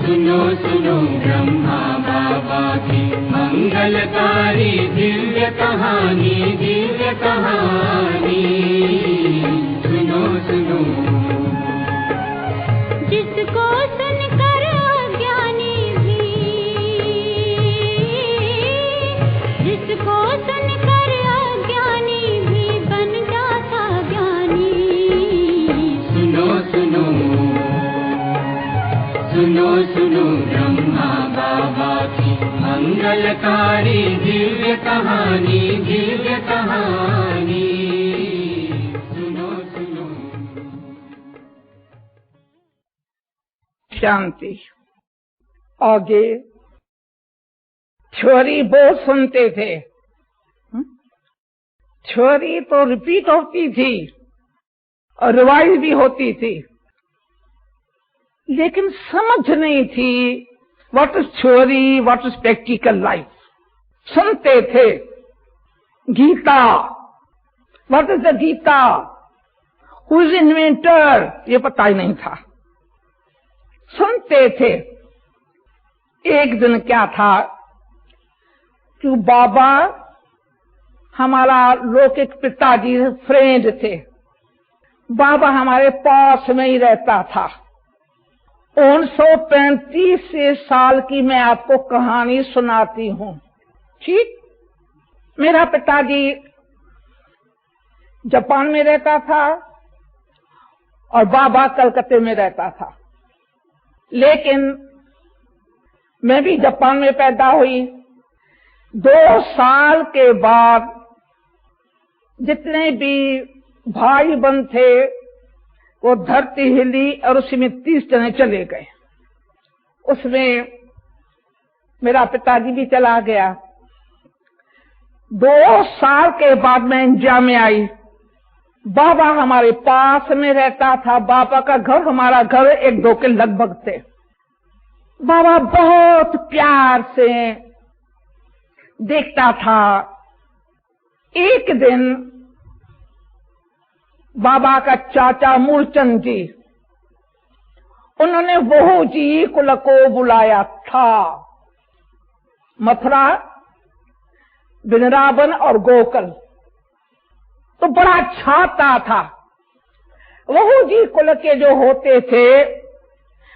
सुनो सुनो ब्रह्मा बाबा की मंगलकारी दिव्य कहानी, दिव्य कहानी। सुनो सुनो। जिसको सुनकर अज्ञानी भी, जिसको सुनकर अज्ञानी भी बन जाता ज्ञानी। सुनो सुनो। सुनो सुनो ब्रह्मा बाबा की मंगलकारी दिव्य कहानी, दिव्य कहानी। सुनो सुनो। शांति। आगे थ्योरी बहुत सुनते थे। थ्योरी तो रिपीट होती थी और रिवाइज भी होती थी, लेकिन समझ नहीं थी what is theory, what is practical life. सुनते थे Gita, what is the Gita, who is inventor, ये पता ही नहीं था। सुनते थे। एक दिन क्या था कि बाबा हमारा लौकिक पिताजी फ्रेंड थे। बाबा हमारे पास में ही रहता था। 1935 साल की मैं आपको कहानी सुनाती हूँ। ठीक, मेरा पिताजी जापान में रहता था और बाबा कलकत्ते में रहता था। लेकिन मैं भी जापान में पैदा हुई। 2 साल के बाद जितने भी भाई बहन थे वो धरती हिली और उसमें 30 जने चले गए। उसमें मेरा पिताजी भी चला गया। 2 साल के बाद मैं इंडिया में आई। बाबा हमारे पास में रहता था। बाबा का घर, हमारा घर 1-2 के लगभग थे। बाबा बहुत प्यार से देखता था। एक दिन बाबा का चाचा मूलचंद जी, उन्होंने बहू जी कुल को बुलाया था। मथुरा, वृंदावन और गोकुल। तो बड़ा छाता था। बहू जी कुल के जो होते थे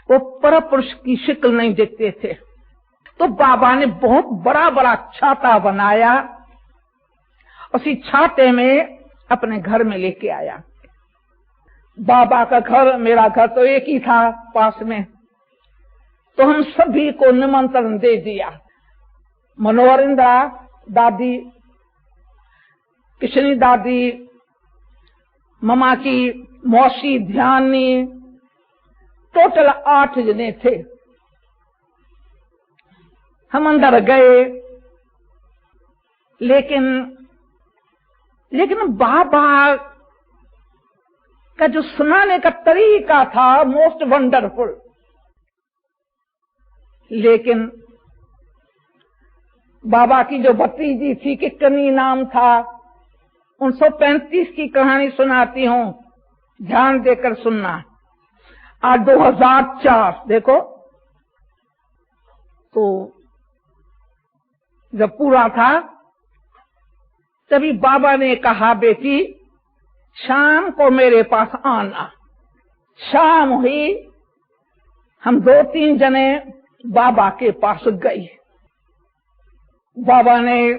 वो परपुरुष की शक्ल नहीं देखते थे। तो बाबा ने बहुत बड़ा बड़ा छाता बनाया, उसी छाते में अपने घर में लेके आया। बाबा का घर, मेरा घर तो एक ही था पास में। तो हम सभी को निमंत्रण दे दिया। मनोहरिंद्रा दादी, किशनी दादी, ममा की मौसी ध्यानी, टोटल 8 जने थे। हम अंदर गए, लेकिन बाबा का जो सुनाने का तरीका था मोस्ट वंडरफुल। लेकिन बाबा की जो भतीजी थी, किकनी नाम था, 1935 की कहानी सुनाती हूँ, ध्यान देकर सुनना। आज 2004, देखो तो जब पूरा था तभी बाबा ने कहा, बेटी शाम को मेरे पास आना। शाम हुई, हम 2-3 जने बाबा के पास गए। बाबा ने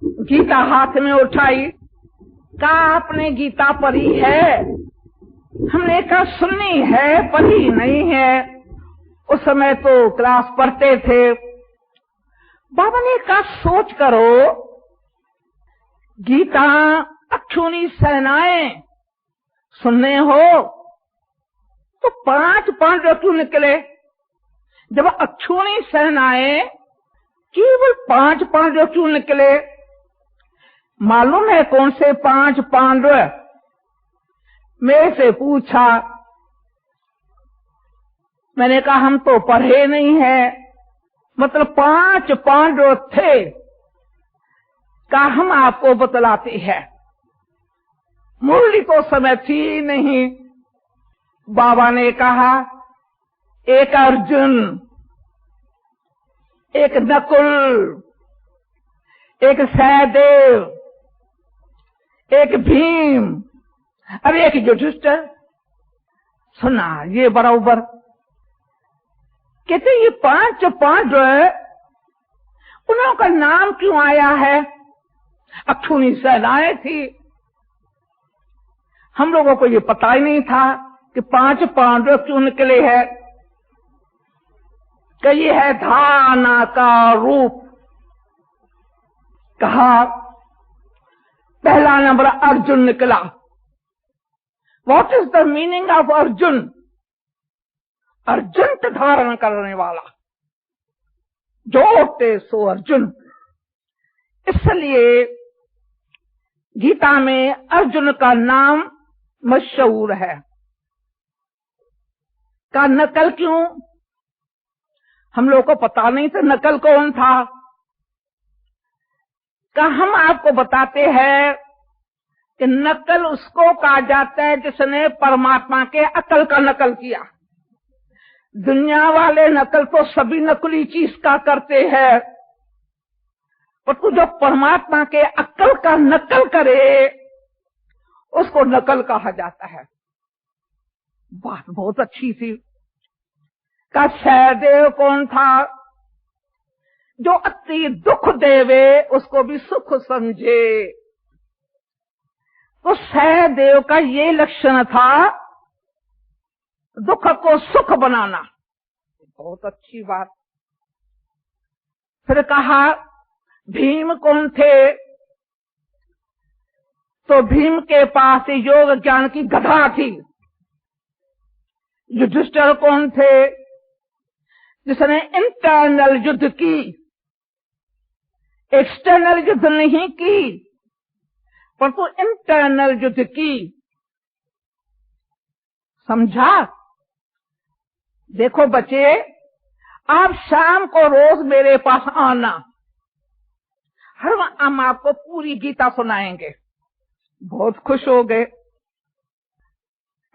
गीता हाथ में उठाई, कहा आपने गीता पढ़ी है? हमने कहा सुनी है, पढ़ी नहीं है। उस समय तो क्लास पढ़ते थे। बाबा ने कहा सोच करो, गीता अक्षुणी सेनाएं सुनने हो तो 5 पांडव क्यों निकले? जब अक्षुणी सेनाएं केवल 5 पांडव क्यों निकले? मालूम है कौन से 5 पांडव? मेरे से पूछा। मैंने कहा हम तो पढ़े नहीं है। मतलब 5 पांडव थे। कहा हम आपको बतलाते हैं। मुरली तो समय थी नहीं। बाबा ने कहा एक अर्जुन, एक नकुल, एक सहदेव, एक भीम और एक युधिष्ठिर। सुना ये बराबर कहते ये पांच जो है उनका नाम क्यों आया है? अक्षुणी सेनाएं थी। हम लोगों को ये पता ही नहीं था कि 5 पांडव क्यों निकले हैं। कि ये है धाना का रूप। कहा पहला नंबर अर्जुन निकला। What is the meaning of Arjun? Arjun के धारण करने वाला, जोते सो अर्जुन। इसलिए गीता में अर्जुन का नाम मशहूर है। का नकल क्यों? हम लोग को पता नहीं था नकल कौन था। का हम आपको बताते हैं कि नकल उसको कहा जाता है जिसने परमात्मा के अकल का नकल किया। दुनिया वाले नकल तो सभी नकली चीज का करते हैं, परंतु जो परमात्मा के अकल का नकल करे उसको नकल कहा जाता है। बात बहुत अच्छी थी। का सहदेव कौन था? जो अति दुख देवे उसको भी सुख समझे। तो सहदेव का ये लक्षण था, दुख को सुख बनाना। बहुत अच्छी बात। फिर कहा भीम कौन थे? तो भीम के पास योग ज्ञान की गधा थी। युधिष्ठिर कौन थे? जिसने इंटरनल युद्ध की, एक्सटर्नल युद्ध नहीं की, परंतु इंटरनल युद्ध की। समझा? देखो बच्चे, आप शाम को रोज मेरे पास आना, हम आपको पूरी गीता सुनाएंगे। बहुत खुश हो गए।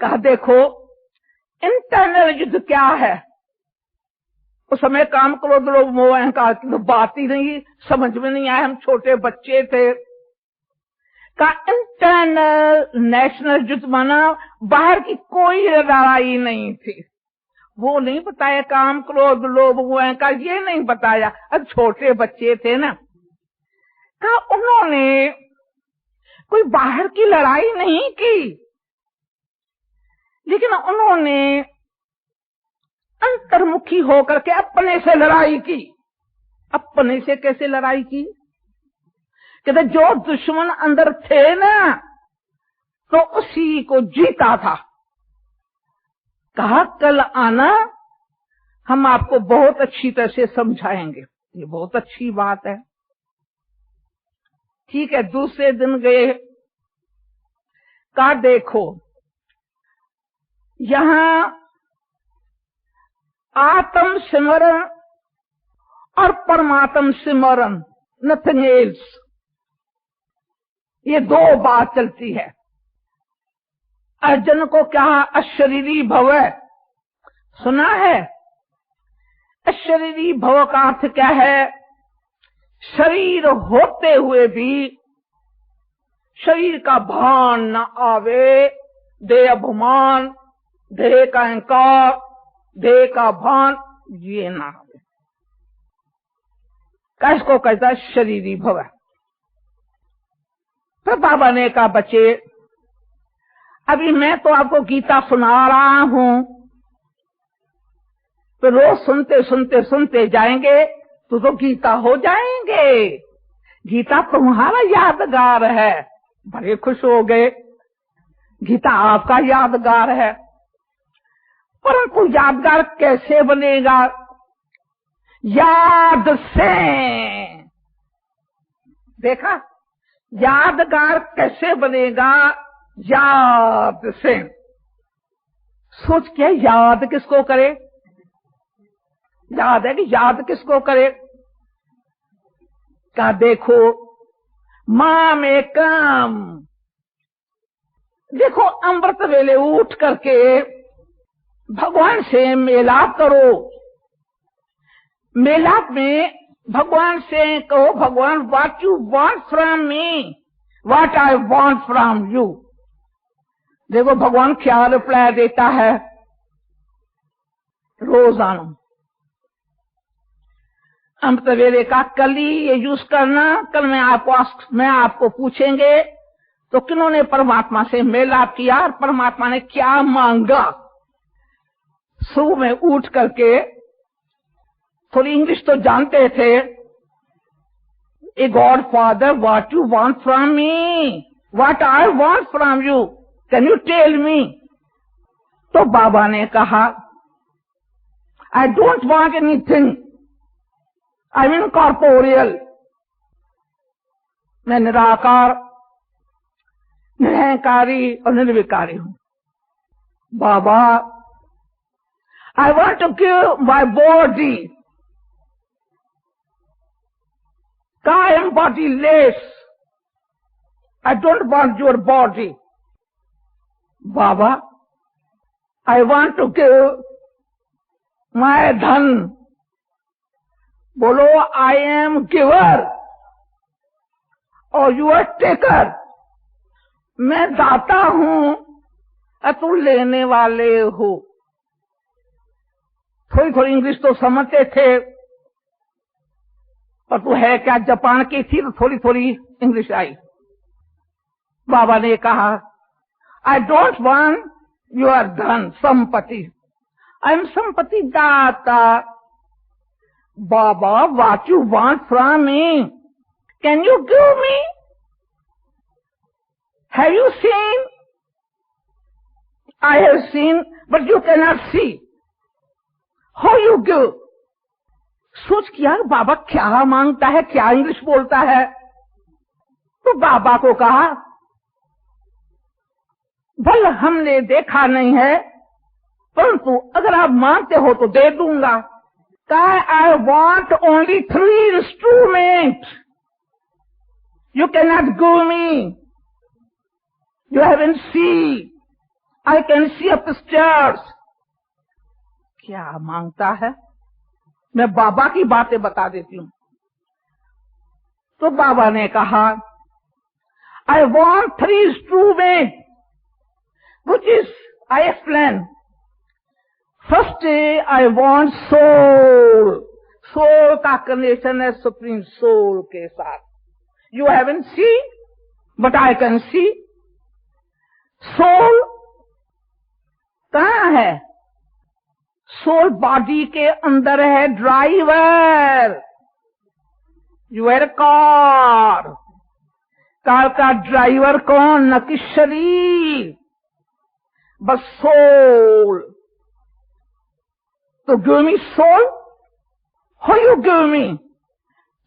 कहा देखो इंटरनल युद्ध क्या है। उस समय काम क्रोध लोभ मोह अहंकार की तो बात ही नहीं समझ में नहीं आया, हम छोटे बच्चे थे। का इंटरनल नेशनल युद्ध माना बाहर की कोई लड़ाई नहीं थी। वो नहीं बताया, काम क्रोध लोभ मोह अहंकार ये नहीं बताया। अब छोटे बच्चे थे ना। का उन्होंने कोई बाहर की लड़ाई नहीं की, लेकिन उन्होंने अंतर्मुखी होकर के अपने से लड़ाई की। अपने से कैसे लड़ाई की? कहते जो दुश्मन अंदर थे ना, तो उसी को जीता था। कहा कल आना, हम आपको बहुत अच्छी तरह से समझाएंगे। ये बहुत अच्छी बात है। ठीक है, दूसरे दिन गए। का देखो यहां आत्म सिमरन और परमात्म सिमरन, नथिंग एल्स, ये दो बात चलती है। अर्जुन को क्या अशरीरी भव सुना है? अशरीरी भव का अर्थ क्या है? शरीर होते हुए भी शरीर का भान न आवे, देह अभिमान, देह का अहंकार, देह का भान ये ना आवे। किसको कहता है शरीरी भव। तो बाबा ने कहा बच्चे अभी मैं तो आपको गीता सुना रहा हूं, तो रोज सुनते सुनते सुनते जाएंगे तो गीता हो जाएंगे। गीता तुम्हारा यादगार है। बड़े खुश हो गए। गीता आपका यादगार है, परंतु यादगार कैसे बनेगा? याद से। देखा, यादगार कैसे बनेगा? याद से। सोच के याद किसको करे? याद है कि याद किसको करे? का देखो मां में काम। देखो अमृत वेले उठ करके भगवान से मेलाप करो। मेलाप में भगवान से कहो, भगवान what you want from me, what I want from you. देखो भगवान क्या रिप्लाई देता है रोजाना। अमृत वेले का कल ही ये यूज करना, कल मैं आपको पूछेंगे तो किन्होंने परमात्मा से मेलाप किया और परमात्मा ने क्या मांगा। सुबह में उठ करके थोड़ी इंग्लिश तो जानते थे। A God Father what you want from me, what I want from you, can you tell me. तो बाबा ने कहा I don't want anything, I am incorporeal, मैं निराकार, निरहंकारी और निर्विकारी हूं। बाबा I want to give my body, I am bodiless, I don't want your body. Baba, I want to give my dhan. बोलो I am giver और you are taker। मैं दाता हूं और तुम लेने वाले हो। थोड़ी थोड़ी इंग्लिश तो समझते थे, पर तू है क्या जापान की थी तो थोड़ी थोड़ी इंग्लिश आई। बाबा ने कहा आई डोंट वांट योर धन संपत्ति, आई एम संपत्ति दाता। बाबा what you want from me, can you give me, have you seen, I have seen but you can not see, how you give. सोच किया बाबा क्या मांगता है, क्या इंग्लिश बोलता है। तो बाबा को कहा भल हमने देखा नहीं है, परंतु अगर आप मांगते हो तो दे दूंगा। I want only 3 instrument, you can not give me, you haven't see, I can see upstairs. क्या मांगता है, मैं बाबा की बातें बता देती हूं। तो बाबा ने कहा I want 3 instrument which is I explain. First I want soul, soul का कनेक्शन है सुप्रीम सोल के साथ। You haven't see but I can see. Soul कहां है, सोल बॉडी के अंदर है, driver. You are car, car का ड्राइवर कौन, न कि शरीर, बस सोल। तो give me soul, how you give me.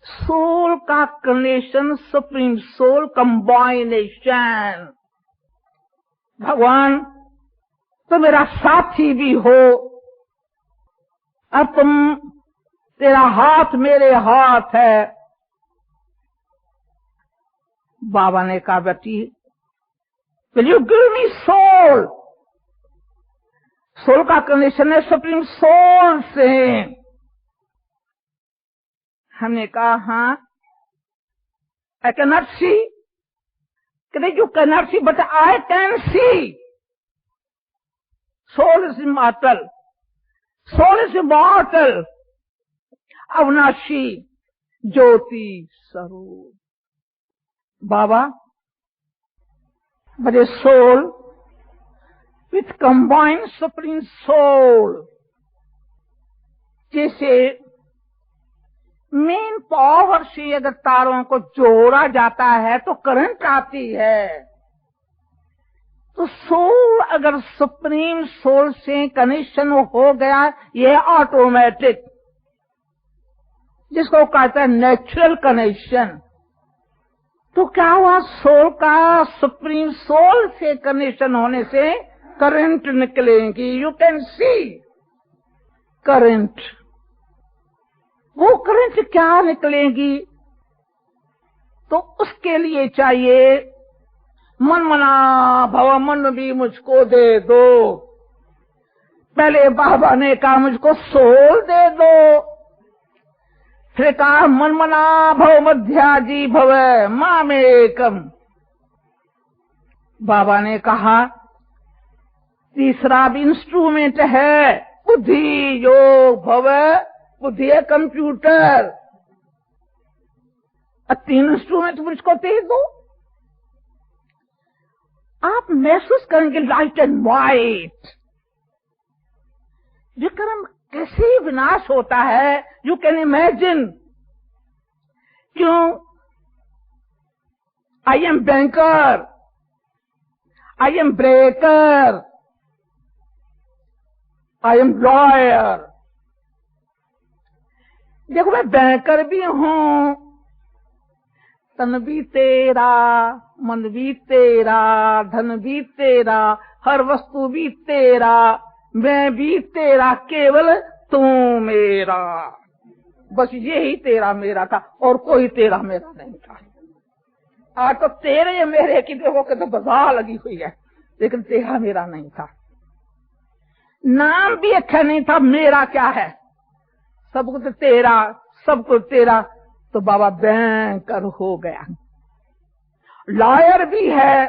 Soul का कनेक्शन सुप्रीम सोल कंबाइनेशन। भगवान तो मेरा साथी भी हो, अब तुम, तेरा हाथ मेरे हाथ है। बाबा ने कहा बेटी will you give me soul. Soul का कनेक्शन है सुप्रीम सोल से। हमने कहा हाँ, आई कैन नॉट सी, कहते you can not see but I can see. Soul is immortal, soul is immortal, अविनाशी, ज्योति स्वरूप। बाबा but a soul with combined supreme soul, जैसे मेन पावर से अगर तारों को जोड़ा जाता है तो करंट आती है। तो सोल अगर सुप्रीम सोल से कनेक्शन हो गया, ये ऑटोमेटिक, जिसको कहते हैं नेचुरल कनेक्शन। तो क्या हुआ, सोल का सुप्रीम सोल से कनेक्शन होने से करंट निकलेंगी। You can see current. वो करंट क्या निकलेंगी, तो उसके लिए चाहिए मन मना भव, मन भी मुझको दे दो। पहले बाबा ने कहा मुझको सोल दे दो, फिर कहा मनमना भव मध्याजी भव मामेकम। बाबा ने कहा तीसरा भी इंस्ट्रूमेंट है, बुद्धि योग भव, बुद्धि है कंप्यूटर, 3 इंस्ट्रूमेंट मुझको दे दो। आप महसूस करेंगे लाइट एंड वाइट, विक्रम कैसे विनाश होता है, यू कैन इमेजिन। क्यों? I am banker, I am breaker, I am lawyer. देखो मैं बैंकर भी हूं, तन भी तेरा, मन भी तेरा, धन भी तेरा, हर वस्तु भी तेरा, मैं भी तेरा, केवल तू मेरा। बस यही तेरा मेरा था और कोई तेरा मेरा नहीं था। आज तो तेरे मेरे की देखो कि तो बाजार लगी हुई है, लेकिन तेरा मेरा नहीं था। नाम भी अच्छा नहीं था, मेरा क्या है, सब कुछ तेरा, सब कुछ तेरा। तो बाबा बैंकर हो गया। लॉयर भी है,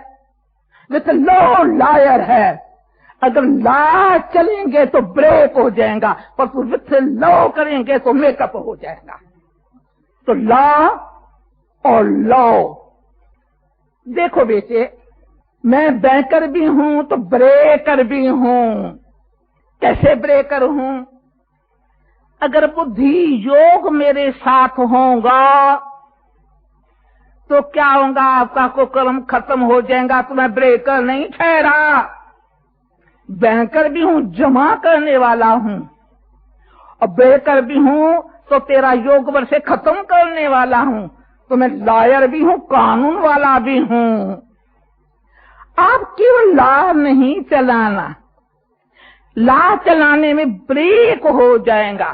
लेकिन लो लॉयर है। अगर ला चलेंगे तो ब्रेक हो जाएगा, पर तो विथ लो करेंगे तो मेकअप हो जाएगा। तो लॉ और लॉ। देखो बेटे, मैं बैंकर भी हूं तो ब्रेकर भी हूं। कैसे ब्रेकर हूं? अगर बुद्धि योग मेरे साथ होगा तो क्या होगा, आपका को कर्म खत्म हो जाएगा, तो मैं ब्रेकर नहीं ठहरा। बैंकर भी हूं, जमा करने वाला हूं, और ब्रेकर भी हूं तो तेरा योग वर्ष से खत्म करने वाला हूं। तो मैं लॉयर भी हूं, कानून वाला भी हूं। आप केवल लॉ नहीं चलाना, लॉ चलाने में ब्रेक हो जाएगा,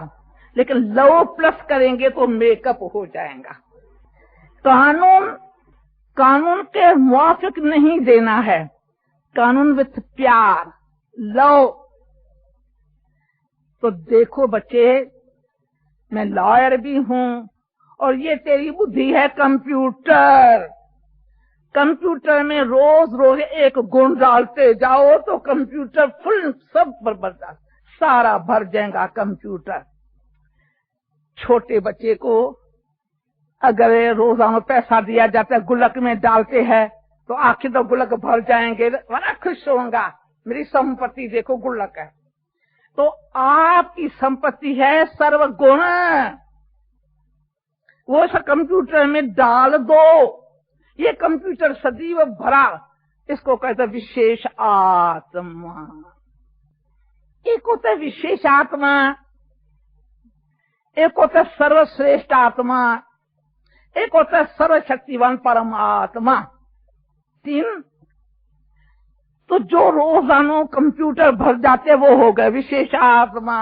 लेकिन लो प्लस करेंगे तो मेकअप हो जाएगा। कानून के मुआफिक नहीं देना है, कानून विथ प्यार, लो। तो देखो बच्चे, मैं लॉयर भी हूं और ये तेरी बुद्धि है कंप्यूटर। कंप्यूटर में रोज रोज एक गुण डालते जाओ तो कंप्यूटर फुल सब भर सारा भर जाएगा कंप्यूटर। छोटे बच्चे को अगर रोजाना पैसा दिया जाता है, गुल्लक में डालते हैं तो आखिर तो गुल्लक भर जाएंगे, बड़ा खुश होगा, मेरी संपत्ति देखो गुल्लक है। तो आपकी संपत्ति है सर्वगुण, वो सब कंप्यूटर में डाल दो। ये कंप्यूटर सदैव भरा, इसको कहते विशेष आत्मा। एक होता है विशेष आत्मा, एक होता है सर्वश्रेष्ठ आत्मा, एक होता है सर्वशक्तिवान परमात्मा। 3। तो जो रोजाना कंप्यूटर भर जाते वो हो गए विशेष आत्मा।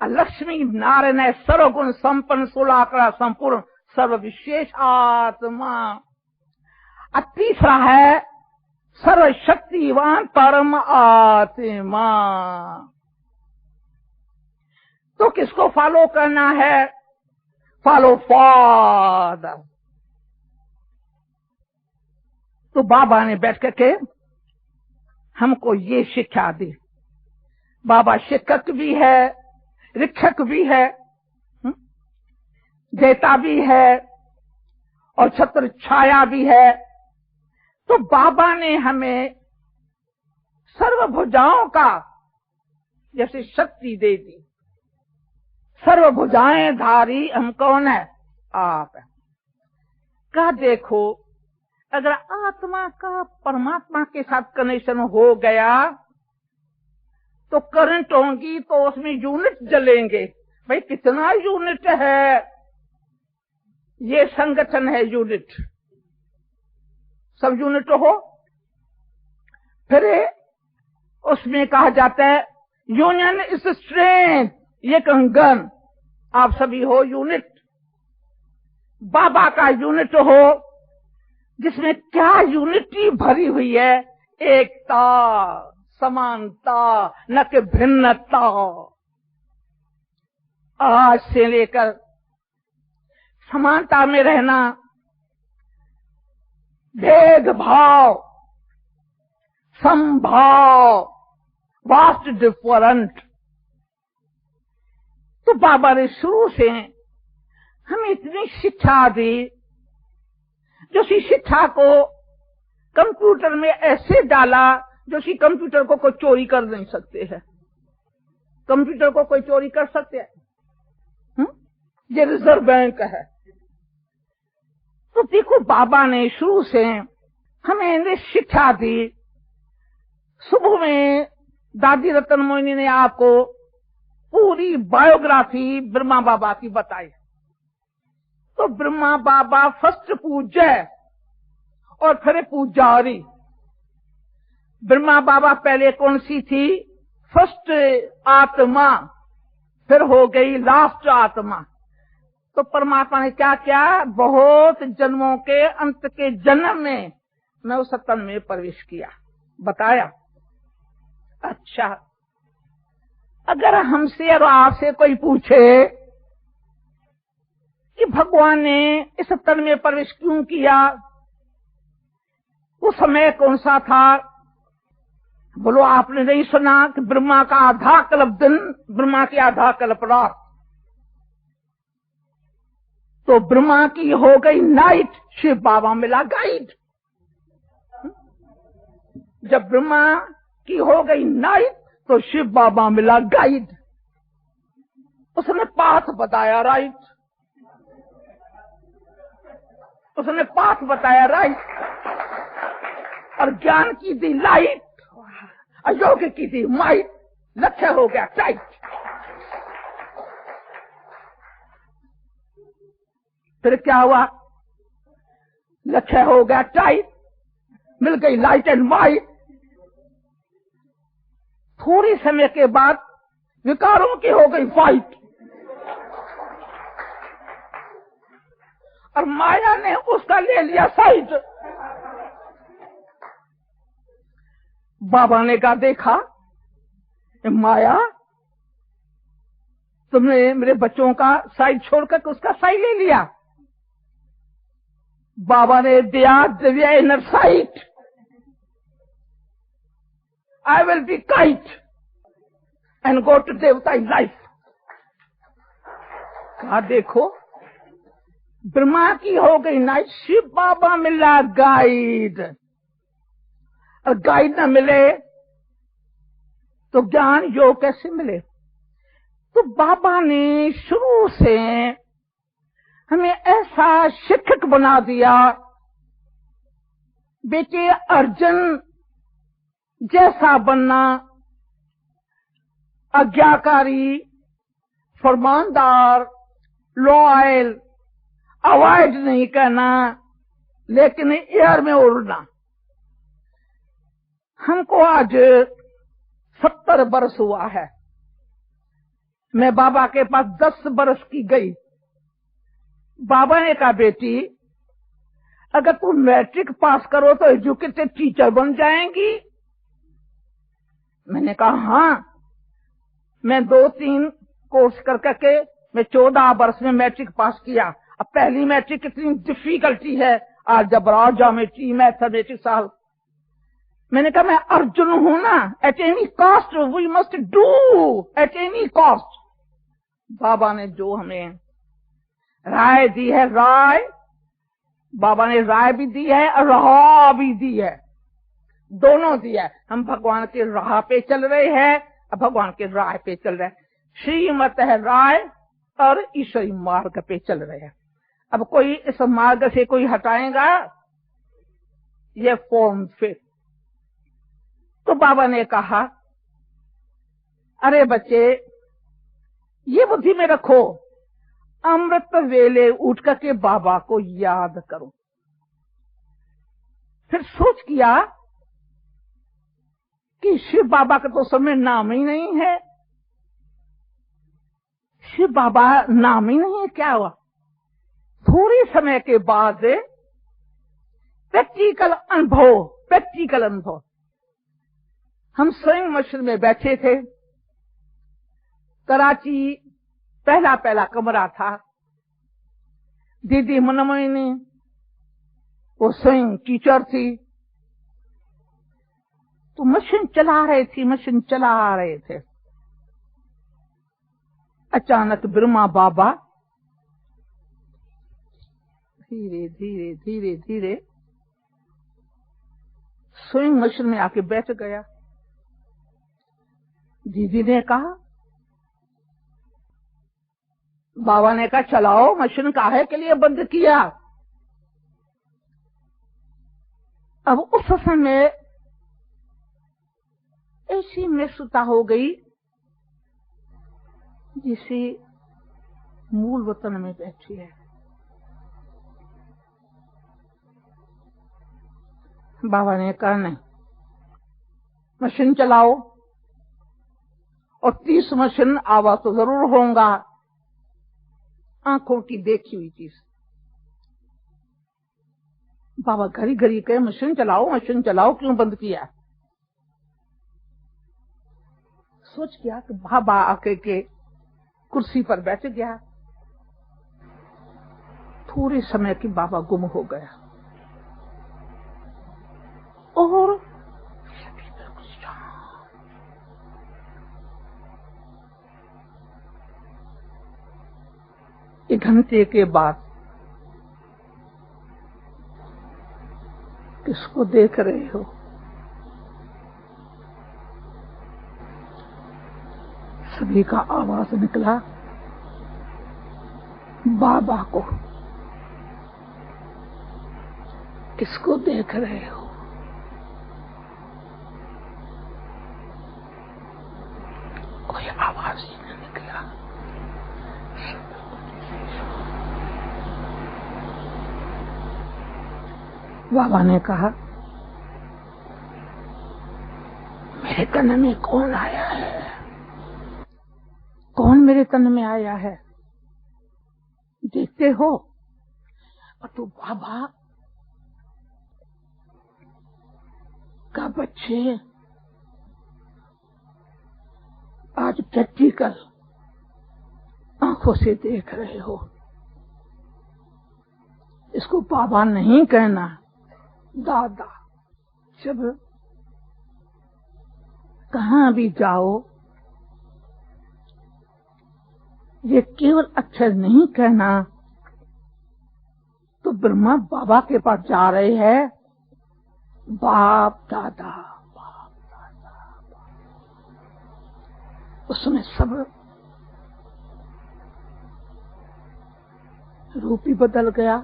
लक्ष्मी नारायण है सर्वगुण संपन्न सुलाकरा संपूर्ण सर्व विशेष आत्मा। तीसरा है सर्वशक्तिवान परम आत्मा। तो किसको फॉलो करना है? Follow father. तो बाबा ने बैठ करके हमको ये शिक्षा दी। बाबा शिक्षक भी है, शिक्षक भी है, देता भी है और छत्र छाया भी है। तो बाबा ने हमें सर्वभुजाओं का जैसे शक्ति दे दी। सर्वभुजाएं धारी हम कौन है? आप है। का देखो, अगर आत्मा का परमात्मा के साथ कनेक्शन हो गया तो करंट होंगी तो उसमें यूनिट जलेंगे। भाई कितना यूनिट है? ये संगठन है यूनिट, सब यूनिट हो। फिर उसमें कहा जाता है यूनियन इज स्ट्रेंथ, ये कंगन। आप सभी हो यूनिट, बाबा का यूनिट हो जिसमें क्या यूनिटी भरी हुई है? एकता, समानता न कि भिन्नता। आज से लेकर समानता में रहना, भेदभाव, संभाव, वास्ट डिफरेंट। तो बाबा ने शुरू से हमें इतनी शिक्षा दी, जो सी शिक्षा को कंप्यूटर में ऐसे डाला जो सी कंप्यूटर को कोई चोरी कर नहीं सकते हैं। कंप्यूटर को कोई चोरी कर सकते हैं? ये रिजर्व बैंक है। तो देखो बाबा ने शुरू से हमें शिक्षा दी। सुबह में दादी रतन मोहिनी ने आपको पूरी बायोग्राफी ब्रह्मा बाबा की बताई। तो ब्रह्मा बाबा फर्स्ट पूज्य और फिर पुजारी। ब्रह्मा बाबा पहले कौन सी थी? फर्स्ट आत्मा, फिर हो गई लास्ट आत्मा। तो परमात्मा ने क्या किया? बहुत जन्मों के अंत के जन्म में मैं उस तन में प्रवेश किया, बताया। अच्छा, अगर हमसे और आपसे कोई पूछे कि भगवान ने इस तन में प्रवेश क्यों किया, उस समय कौन सा था? बोलो, आपने नहीं सुना कि ब्रह्मा का आधा कल्प दिन, ब्रह्मा की आधा कल्प रात। तो ब्रह्मा की हो गई नाइट, शिव बाबा मिला गाइड। जब ब्रह्मा की हो गई नाइट तो शिव बाबा मिला गाइड। उसने पाथ बताया राइट, उसने पाथ बताया राइट, और ज्ञान की दी लाइट, अयोग की दी माइट, लक्ष्य हो गया टाइट। फिर क्या हुआ? लक्ष्य हो गया टाइट, मिल गई लाइट एंड माइट। थोड़ी समय के बाद विकारों की हो गई फाइट, और माया ने उसका ले लिया साइड। बाबा ने कहा, देखा माया, तुमने मेरे बच्चों का साइड छोड़कर उसका साइड ले लिया। बाबा ने दिया Divya inner site. I will be kite and go to देवता in life। कहा देखो, ब्रह्मा की हो गई नाइट, शिव बाबा मिला गाइड, और गाइड न मिले तो ज्ञान योग कैसे मिले? तो बाबा ने शुरू से हमें ऐसा शिक्षक बना दिया, बेटे अर्जुन जैसा बनना, आज्ञाकारी, फरमानदार, लॉयल, अवॉइड नहीं करना, लेकिन एयर में उड़ना। हमको आज 70 बरस हुआ है। मैं बाबा के पास 10 बरस की गई। बाबा ने कहा, बेटी अगर तुम मैट्रिक पास करो तो एजुकेटेड टीचर बन जाएंगी। मैंने कहा हाँ। मैं 2-3 कोर्स कर करके मैं 14 वर्ष में मैट्रिक पास किया। अब पहली मैट्रिक कितनी डिफिकल्टी है, अलजेब्रा, ज्योमेट्री, मैथमेटिक्स साल। मैंने कहा मैं अर्जुन हूं ना, at any cost we must do, at any cost. बाबा ने जो हमें राय दी है, राय बाबा ने राय भी दी है और राह भी दी है, दोनों दिया है। हम भगवान के राह पे चल रहे हैं, अब भगवान के राह पे चल रहे हैं। श्रीमत है राय और ईश्वरी मार्ग पे चल रहे हैं। अब कोई इस मार्ग से कोई हटाएगा, ये फॉर्म फिट। तो बाबा ने कहा, अरे बच्चे ये बुद्धि में रखो, अमृत वेले उठ करके बाबा को याद करो। फिर सोच किया कि शिव बाबा का तो समय नाम ही नहीं है। शिव बाबा नाम ही नहीं है, क्या हुआ? थोड़ी समय के बाद प्रैक्टिकल अनुभव हम सोइंग मशीन में बैठे थे। कराची पहला पहला कमरा था। दीदी मनमोहिनी वो सोइंग टीचर थी, तो मशीन चला रहे थे। अचानक ब्रह्मा बाबा धीरे धीरे धीरे धीरे सोइंग मशीन में आके बैठ गया। दीदी ने कहा, बाबा ने कहा चलाओ, मशीन काहे के लिए बंद किया। अब उस समय ऐसी महसूता हो गई जिसे मूल वतन में बैठी है। बाबा ने कहा नहीं, मशीन चलाओ, और 30 मशीन आवाज तो जरूर होगा, आंखों की देखी हुई चीज। बाबा घड़ी घड़ी कहे मशीन चलाओ, क्यों बंद किया। सोच गया कि बाबा आके के कुर्सी पर बैठ गया। थोड़े समय के बाबा गुम हो गया और एक घंटे के बाद किसको देख रहे हो। सभी का आवाज निकला, बाबा को। किसको देख रहे हो। कोई आवाज ही नहीं निकला। बाबा ने कहा, मेरे तन में कौन आया है, कौन मेरे तन में आया है, देखते हो। और तो बाबा का बच्चे आज प्रैक्टिकल आंखों से देख रहे हो। इसको बाबा नहीं कहना, दादा। जब कहां भी जाओ, ये केवल अक्षर नहीं कहना। तो ब्रह्मा बाबा के पास जा रहे हैं, बाप दादा, बाप दादा। उसमें सब रूप ही बदल गया।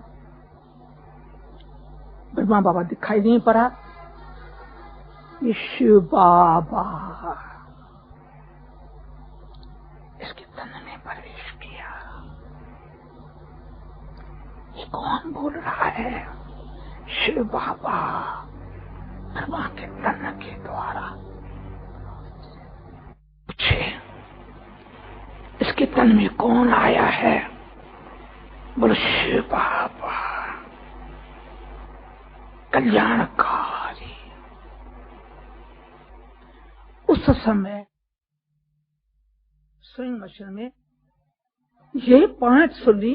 ब्रह्मा बाबा दिखाई नहीं पड़ा। ये शिव बाबा इसके तन में प्रवेश किया। ये कौन बोल रहा है। शिव बाबा ब्रह्मा के तन के द्वारा। पूछे, इसके तन में कौन आया है। बोलो शिव बाबा कल्याणकारी। उस समय सोइंग मशीन में ये पांच सुनी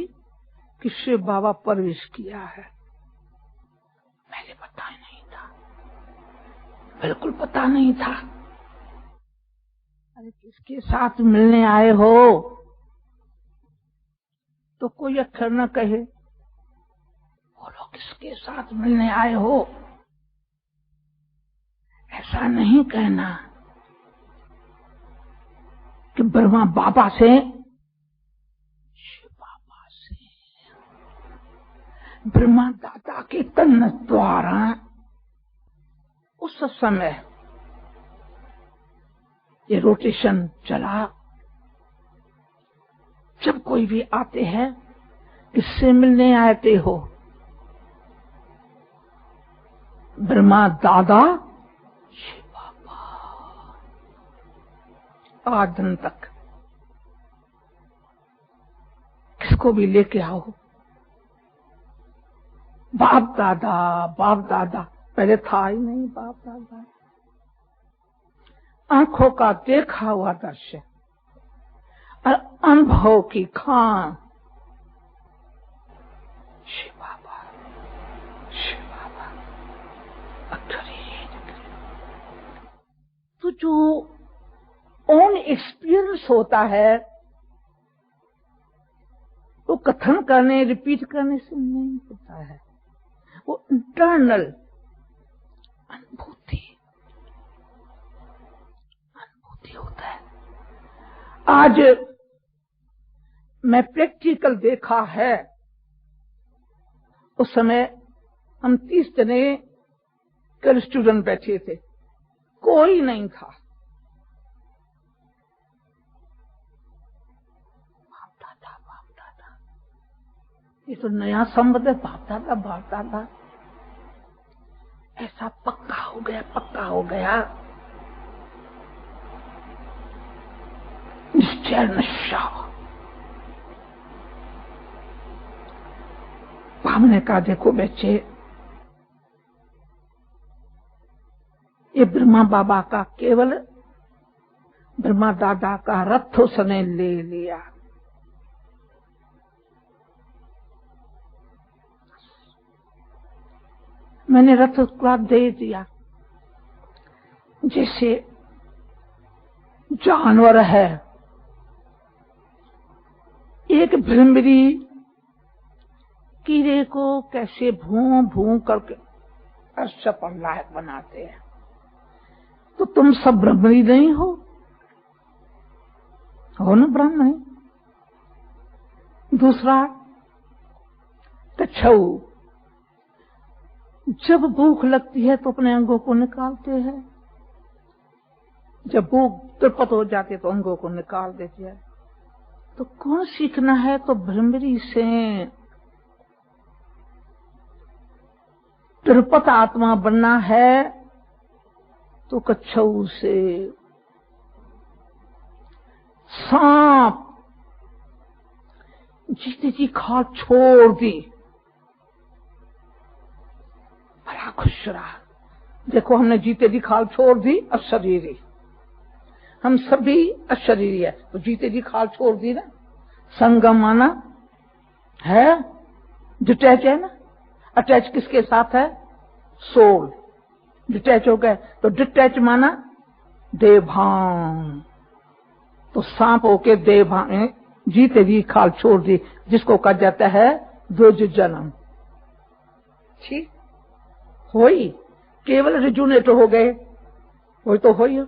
कि शिव बाबा प्रवेश किया है। पहले पता ही नहीं था, बिल्कुल पता नहीं था। अरे किसके साथ मिलने आए हो, तो कोई अक्षर न कहे। बोलो किसके साथ मिलने आए हो। ऐसा नहीं कहना कि ब्रह्मा बाबा से, शिव बाबा से, ब्रह्मा दादा के तन द्वारा। उस समय ये रोटेशन चला। जब कोई भी आते हैं, किससे मिलने आते हो। ब्रह्मा दादा, शिव बाबा। आज दिन तक किसको भी लेके आओ, बाप दादा पहले था ही नहीं। बाप दादा आंखों का देखा हुआ दृश्य और अनुभव की खान। शिव बाबा, शिव बाबा, तो जो ओन एक्सपीरियंस होता है वो कथन करने रिपीट करने से नहीं होता है, वो इंटरनल अनुभूति होता है। आज मैं प्रैक्टिकल देखा है, उस समय हम 30 जने कल स्टूडेंट बैठे थे, कोई नहीं था। बाप दादा ये तो नया संबंध है। बाप दादा ऐसा पक्का हो गया निश्चय नशा। हमने कहा देखो बच्चे, ये ब्रह्मा बाबा का केवल ब्रह्मा दादा का रथ उसने ले लिया। मैंने रथ उसका दे दिया। जैसे जानवर है, एक भ्रमरी कीड़े को कैसे भूं भूं करके अर्श पर लायक बनाते हैं, तो तुम सब भ्रमरी नहीं हो ना ब्रह्म। दूसरा कछऊ, जब भूख लगती है तो अपने अंगों को निकालते हैं, जब भूख तृप्त हो जाती है तो अंगों को निकाल देती है। तो कौन सीखना है? तो भ्रमरी से। तृप्त आत्मा बनना है तो कछऊ से। सांप जीते जी खाल छोड़ दी, बड़ा खुश रहा। देखो हमने जीते जी खाल छोड़ दी, अशरीरी। हम सभी अशरीरी है, तो जीते जी खाल छोड़ दी ना। संगम माना है डिटैच है ना। अटैच किसके साथ है? सोल। डिटैच हो गए तो डिटैच माना देवभान। तो सांप होके देवभान, जीते जी खाल छोड़ दी, जिसको कहा जाता है द्विज जन्म। ठीक होई, केवल रिजुनेट हो गए, वही तो होई।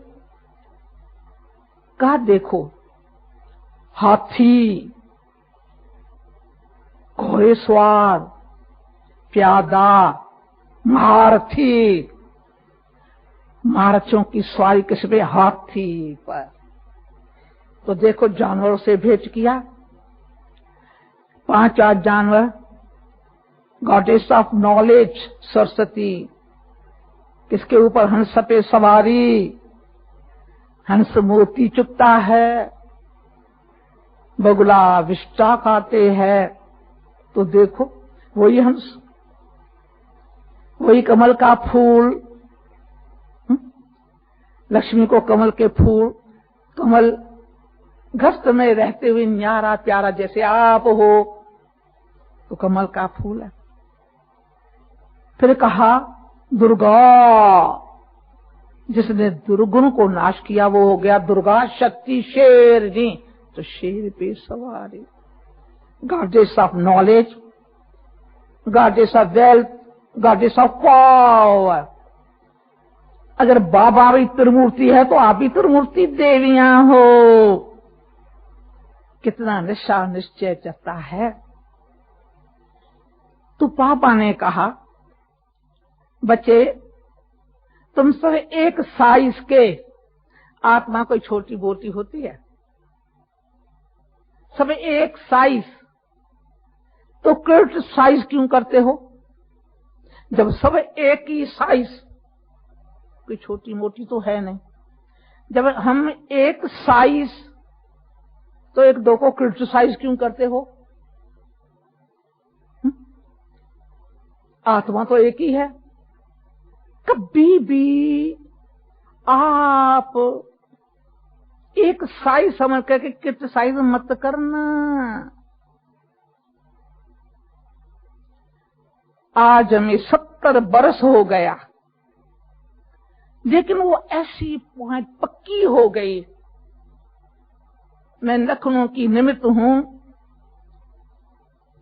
कहा देखो हाथी, घोड़ेसवार, प्यादा, महारथी। महारथियों की सवारी किस पे? हाथी पर। तो देखो जानवरों से भेंट किया, 5 जानवर। गॉडेस ऑफ नॉलेज सरस्वती, किसके ऊपर? हंस पे सवारी। हंस मोती चुपता है, बगुला विष्टा खाते हैं। तो देखो वही हंस, वही कमल का फूल। लक्ष्मी को कमल के फूल, कमल गस्त में रहते हुए न्यारा प्यारा जैसे आप हो, तो कमल का फूल है। फिर कहा दुर्गा, जिसने दुर्गुण को नाश किया वो हो गया दुर्गा शक्ति शेरनी। तो शेर पे सवारी। Goddess of knowledge, goddess of wealth, goddess of power. अगर बाबा भी त्रिमूर्ति है तो आप भी त्रिमूर्ति देवियां हो। कितना निशा निश्चय जता है। तो पापा ने कहा बच्चे तुम सब एक साइज के, आत्मा कोई छोटी मोटी होती है, सब एक साइज, तो क्रिटिसाइज क्यों करते हो? जब सब एक ही साइज, कोई छोटी मोटी तो है नहीं। जब हम एक साइज, तो एक दो को क्रिटिसाइज क्यों करते हो? आत्मा तो एक ही है। कभी भी आप एक साइज समझ करके क्रिटिसाइज मत करना। आज हमें 70 बरस हो गया, लेकिन वो ऐसी पॉइंट पक्की हो गई। मैं लखनऊ की निमित्त हूं,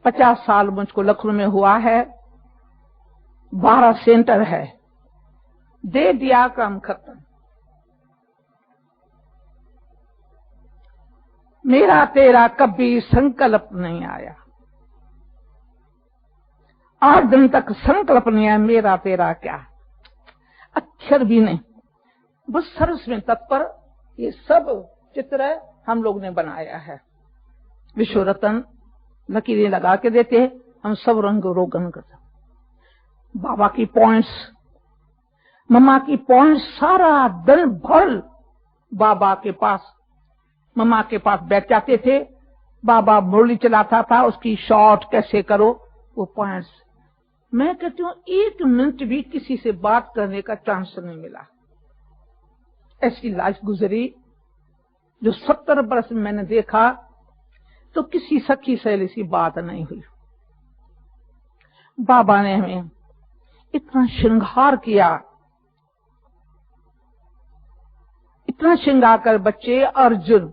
50 साल मुझको लखनऊ में हुआ है, 12 सेंटर है, दे दिया काम खत्म। मेरा तेरा कभी संकल्प नहीं आया, 8 दिन तक संकल्प नहीं आया, मेरा तेरा क्या, अक्षर भी नहीं, बस सर्विस में तत्पर। ये सब चित्र हम लोग ने बनाया है। विश्व रत्न लकीरें लगा के देते हैं, हम सब रंग रोगन करते। बाबा की पॉइंट्स, मम्मा की पॉइंट्स, सारा दिन भर बाबा के पास, मम्मा के पास बैठ जाते थे। बाबा मुरली चलाता था, उसकी शॉर्ट कैसे करो, वो पॉइंट्स। मैं कहती हूँ 1 मिनट भी किसी से बात करने का चांस नहीं मिला। ऐसी लाइफ गुजरी जो 70 बरस में मैंने देखा तो किसी सखी सहेली सी बात नहीं हुई। बाबा ने हमें इतना श्रृंगार किया, इतना श्रृंगार कर बच्चे अर्जुन।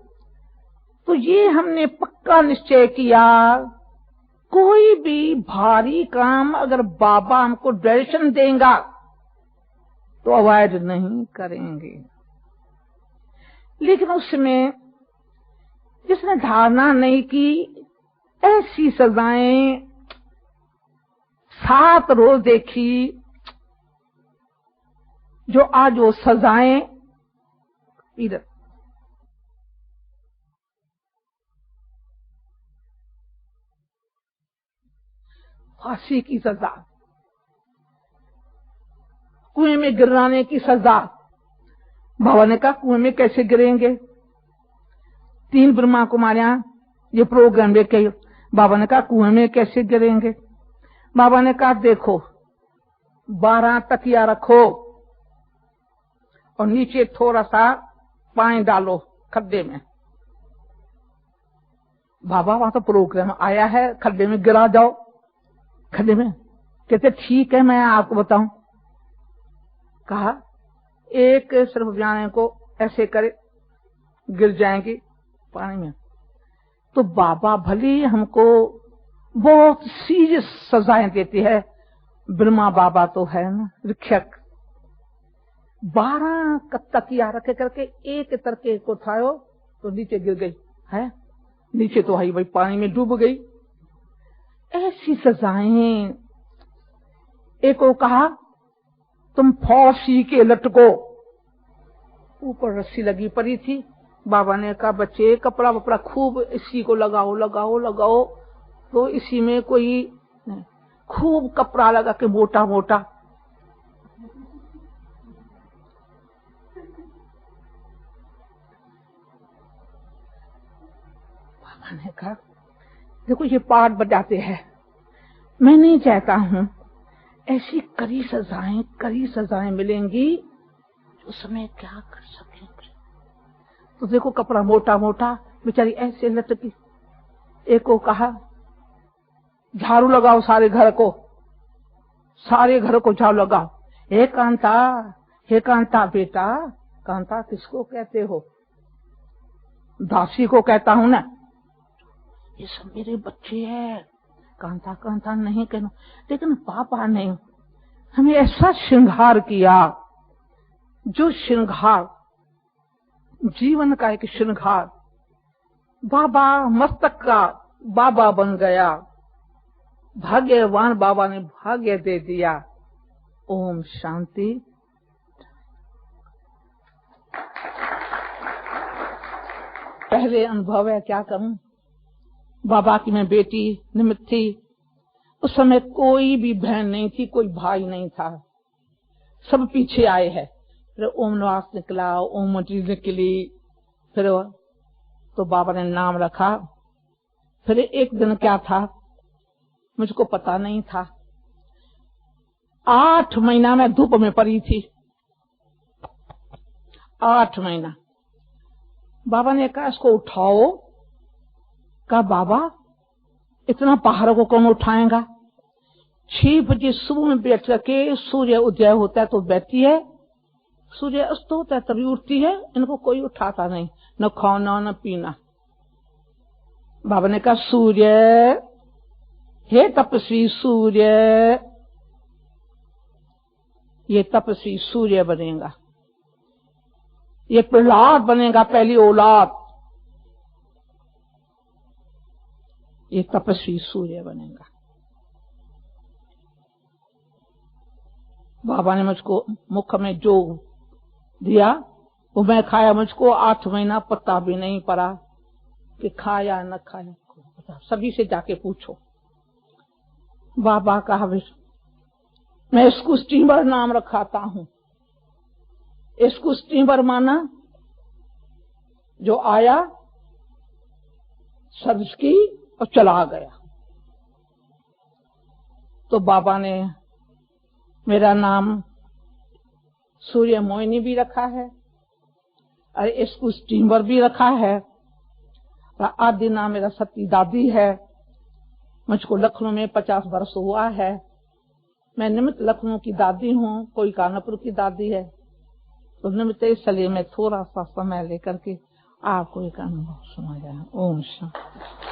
तो ये हमने पक्का निश्चय किया, कोई भी भारी काम अगर बाबा हमको डायरेक्शन देगा तो अवॉइड नहीं करेंगे। लेकिन उसमें जिसने धारणा नहीं की, ऐसी सजाएं 7 रोज देखी, जो आज वो सजाएं पीड़ित। फांसी की सजा, कुएं में गिराने की सजा। बाबा ने कहा कुएं में कैसे गिरेंगे, 3 ब्रह्मा कुमारियां ये प्रोग्राम लेके, बाबा ने कहा कुएं में कैसे गिरेंगे। बाबा ने कहा देखो 12 तकिया रखो और नीचे थोड़ा सा पानी डालो खड्डे में। बाबा वहां तो प्रोग्राम आया है, खड्डे में गिरा जाओ। खड्डे में कहते ठीक है, मैं आपको बताऊं। कहा एक सिर्फ जाने को ऐसे करे, गिर जाएंगे पानी में। तो बाबा भली हमको बहुत सीरियस सजाएं देते हैं। ब्रह्मा बाबा तो है ना शिक्षक। 12 तकिया रखे करके एक तरके को उठायो तो नीचे गिर गई है, नीचे तो आई वही पानी में डूब गई। ऐसी सजाएं। एक को कहा तुम फांसी के लटको, ऊपर रस्सी लगी पड़ी थी। बाबा ने कहा बच्चे कपड़ा वपड़ा खूब इसी को लगाओ लगाओ लगाओ। तो इसी में कोई खूब कपड़ा लगा के मोटा मोटा। बाबा ने कहा देखो ये पाठ बजाते हैं, मैं नहीं चाहता हूं ऐसी कड़ी सजाएं मिलेंगी, उस समय क्या कर सकेंगे। तो देखो कपड़ा मोटा मोटा, बेचारी ऐसे लटकी। एक को कहा झाड़ू लगाओ सारे घर को झाड़ू लगाओ। हे कांता बेटा, कांता किसको कहते हो? दासी को कहता हूं ना। ये सब मेरे बच्चे हैं, कांता कांता नहीं कहना। लेकिन पापा ने हमें ऐसा श्रृंगार किया, जो श्रृंगार जीवन का एक श्रृंगार। बाबा मस्तक का बाबा बन गया, भाग्यवान बाबा ने भाग्य दे दिया। ओम शांति। पहले अनुभव है, क्या कहूं। बाबा की मैं बेटी निमित्त थी। उस समय कोई भी बहन नहीं थी, कोई भाई नहीं था, सब पीछे आए हैं। फिर ओम निवास निकला, ओम मंत्री निकली, फिर तो बाबा ने नाम रखा। फिर एक दिन क्या था मुझको पता नहीं था। 8 महीना मैं धूप में पड़ी थी, 8 महीना। बाबा ने कहा इसको उठाओ। कहा बाबा इतना पहाड़ को कौन उठाएगा? 6 बजे सुबह में बैठ करके सूर्य उदय होता है तो बैठती है, सूर्य अस्त होता है तभी उठती है, इनको कोई उठाता नहीं, न खाना न पीना। बाबा ने कहा सूर्य, हे तपस्वी सूर्य, ये तपस्वी सूर्य बनेगा, ये प्रहलाद बनेगा, पहली औलाद, ये तपस्वी सूर्य बनेगा। बाबा ने मुझको मुख में जो दिया वो मैं खाया। मुझको 8 महीना पता भी नहीं पड़ा कि खाया न खाया, सभी से जाके पूछो। बाबा कहा मैं इसको स्टीमर नाम रखाता हूं। इसको स्टीमर माना जो आया सर्विस की और चला गया। तो बाबा ने मेरा नाम सूर्य मोहिनी भी रखा है और इसको स्टीमर भी रखा है। और आदि नाम मेरा सती दादी है। मुझको लखनऊ में 50 वर्ष हुआ है। मैं निमित्त लखनऊ की दादी हूँ, कोई कानपुर की दादी है। तो निमित्त इसलिए मैं थोड़ा सा समय लेकर के आपको एक अनुभव सुनाया। ओम शांति।